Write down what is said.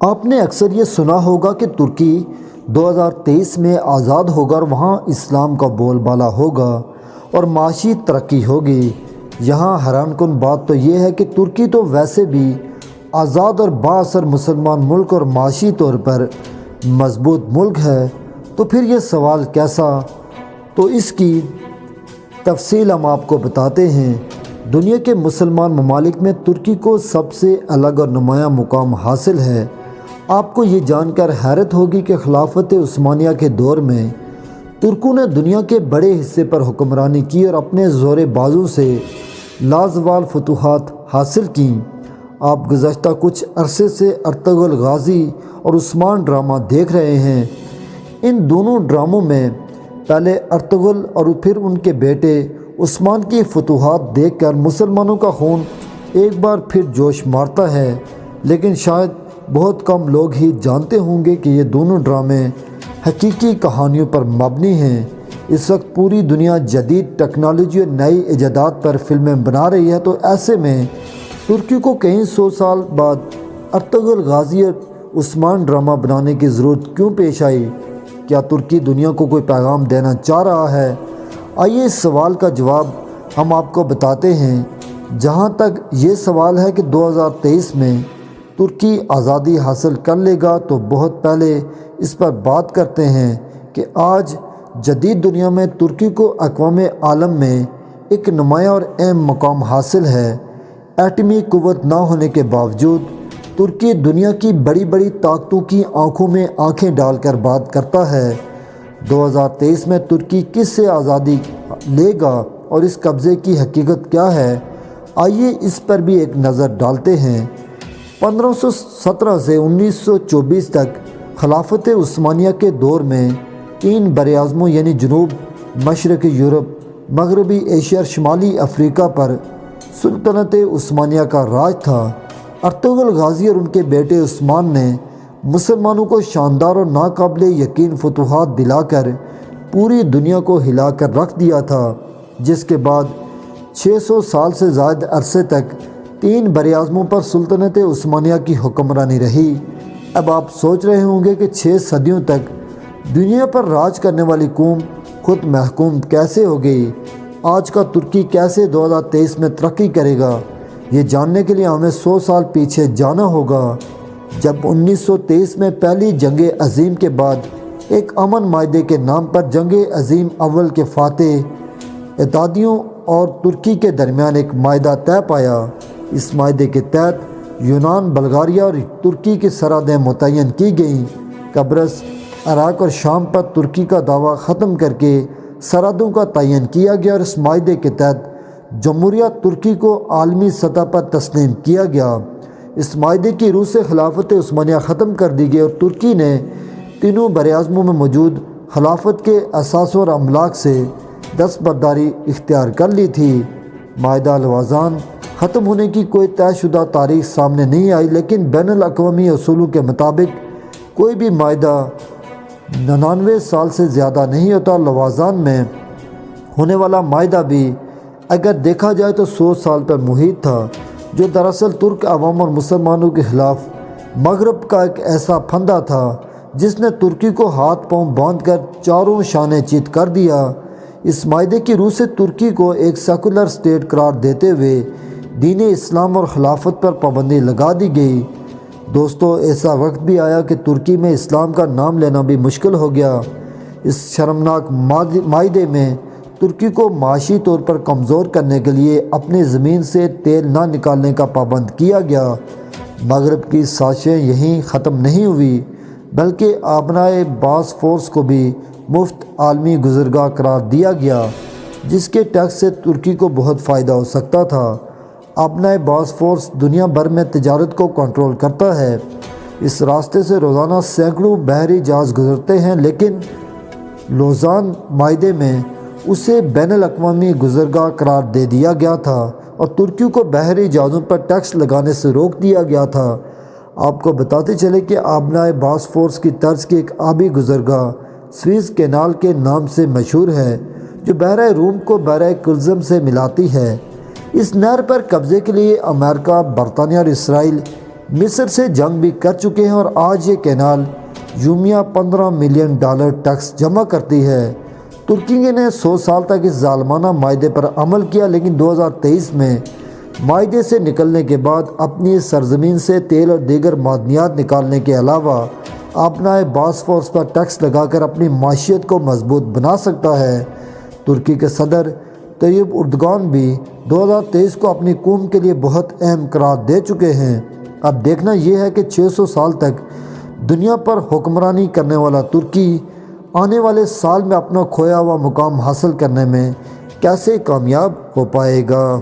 آپ نے اکثر یہ سنا ہوگا کہ ترکی 2023 میں آزاد ہوگا اور وہاں اسلام کا بول بالا ہوگا اور معاشی ترقی ہوگی۔ یہاں حیران کن بات تو یہ ہے کہ ترکی تو ویسے بھی آزاد اور بااثر مسلمان ملک اور معاشی طور پر مضبوط ملک ہے، تو پھر یہ سوال کیسا؟ تو اس کی تفصیل ہم آپ کو بتاتے ہیں۔ دنیا کے مسلمان ممالک میں ترکی کو سب سے الگ اور نمایاں مقام حاصل ہے۔ آپ کو یہ جان کر حیرت ہوگی کہ خلافت عثمانیہ کے دور میں ترکوں نے دنیا کے بڑے حصے پر حکمرانی کی اور اپنے زور بازو سے لازوال فتوحات حاصل کیں۔ آپ گزشتہ کچھ عرصے سے ارطغرل غازی اور عثمان ڈرامہ دیکھ رہے ہیں۔ ان دونوں ڈراموں میں پہلے ارطغرل اور پھر ان کے بیٹے عثمان کی فتوحات دیکھ کر مسلمانوں کا خون ایک بار پھر جوش مارتا ہے، لیکن شاید بہت کم لوگ ہی جانتے ہوں گے کہ یہ دونوں ڈرامے حقیقی کہانیوں پر مبنی ہیں۔ اس وقت پوری دنیا جدید ٹیکنالوجی اور نئی ایجادات پر فلمیں بنا رہی ہے، تو ایسے میں ترکی کو کئی سو سال بعد ارطغرل غازی اور عثمان ڈرامہ بنانے کی ضرورت کیوں پیش آئی؟ کیا ترکی دنیا کو کوئی پیغام دینا چاہ رہا ہے؟ آئیے اس سوال کا جواب ہم آپ کو بتاتے ہیں۔ جہاں تک یہ سوال ہے کہ 2023 میں ترکی آزادی حاصل کر لے گا، تو بہت پہلے اس پر بات کرتے ہیں کہ آج جدید دنیا میں ترکی کو اقوام عالم میں ایک نمایاں اور اہم مقام حاصل ہے۔ ایٹمی قوت نہ ہونے کے باوجود ترکی دنیا کی بڑی بڑی طاقتوں کی آنکھوں میں آنکھیں ڈال کر بات کرتا ہے۔ 2023 میں ترکی کس سے آزادی لے گا اور اس قبضے کی حقیقت کیا ہے؟ آئیے اس پر بھی ایک نظر ڈالتے ہیں۔ 1517 سے 1924 تک خلافت عثمانیہ کے دور میں تین براعظموں یعنی جنوب مشرقی یورپ، مغربی ایشیا اور شمالی افریقہ پر سلطنت عثمانیہ کا راج تھا۔ ارطغرل غازی اور ان کے بیٹے عثمان نے مسلمانوں کو شاندار اور ناقابل یقین فتوحات دلا کر پوری دنیا کو ہلا کر رکھ دیا تھا، جس کے بعد 600 سال سے زائد عرصے تک تین براعظموں پر سلطنت عثمانیہ کی حکمرانی رہی۔ اب آپ سوچ رہے ہوں گے کہ 6 صدیوں تک دنیا پر راج کرنے والی قوم خود محکوم کیسے ہو گئی؟ آج کا ترکی کیسے 2023 میں ترقی کرے گا؟ یہ جاننے کے لیے ہمیں 100 سال پیچھے جانا ہوگا، جب 1923 میں پہلی جنگ عظیم کے بعد ایک امن معاہدے کے نام پر جنگ عظیم اول کے فاتح اتحادیوں اور ترکی کے درمیان ایک معاہدہ طے پایا۔ اس معاہدے کے تحت یونان، بلغاریہ اور ترکی کی سرحدیں متعین کی گئیں۔ قبرص، عراق اور شام پر ترکی کا دعویٰ ختم کر کے سرحدوں کا تعین کیا گیا اور اس معاہدے کے تحت جمہوریہ ترکی کو عالمی سطح پر تسلیم کیا گیا۔ اس معاہدے کی روح سے خلافت عثمانیہ ختم کر دی گئی اور ترکی نے تینوں براعظموں میں موجود خلافت کے اثاثوں اور املاک سے دستبرداری اختیار کر لی تھی۔ معاہدہ لوازان ختم ہونے کی کوئی طے شدہ تاریخ سامنے نہیں آئی، لیکن بین الاقوامی اصولوں کے مطابق کوئی بھی معاہدہ 99 سال سے زیادہ نہیں ہوتا۔ لوازان میں ہونے والا معاہدہ بھی اگر دیکھا جائے تو 100 سال پر محیط تھا، جو دراصل ترک عوام اور مسلمانوں کے خلاف مغرب کا ایک ایسا پھندہ تھا جس نے ترکی کو ہاتھ پاؤں باندھ کر چاروں شانے چیت کر دیا۔ اس معاہدے کی روح سے ترکی کو ایک سیکولر اسٹیٹ قرار دیتے ہوئے دین اسلام اور خلافت پر پابندی لگا دی گئی۔ دوستو، ایسا وقت بھی آیا کہ ترکی میں اسلام کا نام لینا بھی مشکل ہو گیا۔ اس شرمناک معاہدے میں ترکی کو معاشی طور پر کمزور کرنے کے لیے اپنی زمین سے تیل نہ نکالنے کا پابند کیا گیا۔ مغرب کی سازشیں یہیں ختم نہیں ہوئی، بلکہ آبنائے باسفورس کو بھی مفت عالمی گزرگاہ قرار دیا گیا، جس کے ٹیکس سے ترکی کو بہت فائدہ ہو سکتا تھا۔ آبنائے باسفورس دنیا بھر میں تجارت کو کنٹرول کرتا ہے۔ اس راستے سے روزانہ سینکڑوں بحری جہاز گزرتے ہیں، لیکن لوزان معاہدے میں اسے بین الاقوامی گزرگاہ قرار دے دیا گیا تھا اور ترکی کو بحری جہازوں پر ٹیکس لگانے سے روک دیا گیا تھا۔ آپ کو بتاتے چلے کہ آبنائے باسفورس کی طرز کی ایک آبی گزرگاہ سویز کینال کے نام سے مشہور ہے، جو بحیرہ روم کو بحیرہ قلزم سے ملاتی ہے۔ اس نہر پر قبضے کے لیے امریکہ، برطانیہ اور اسرائیل مصر سے جنگ بھی کر چکے ہیں اور آج یہ کینال یومیہ $15 ملین ٹیکس جمع کرتی ہے۔ ترکی نے 100 سال تک اس ظالمانہ معاہدے پر عمل کیا، لیکن 2023 میں معاہدے سے نکلنے کے بعد اپنی سرزمین سے تیل اور دیگر معدنیات نکالنے کے علاوہ آبنائے باسفورس پر ٹیکس لگا کر اپنی معیشت کو مضبوط بنا سکتا ہے۔ ترکی کے صدر طیب اردگان بھی 2023 کو اپنی قوم کے لیے بہت اہم قرار دے چکے ہیں۔ اب دیکھنا یہ ہے کہ 600 سال تک دنیا پر حکمرانی کرنے والا ترکی آنے والے سال میں اپنا کھویا ہوا مقام حاصل کرنے میں کیسے کامیاب ہو پائے گا۔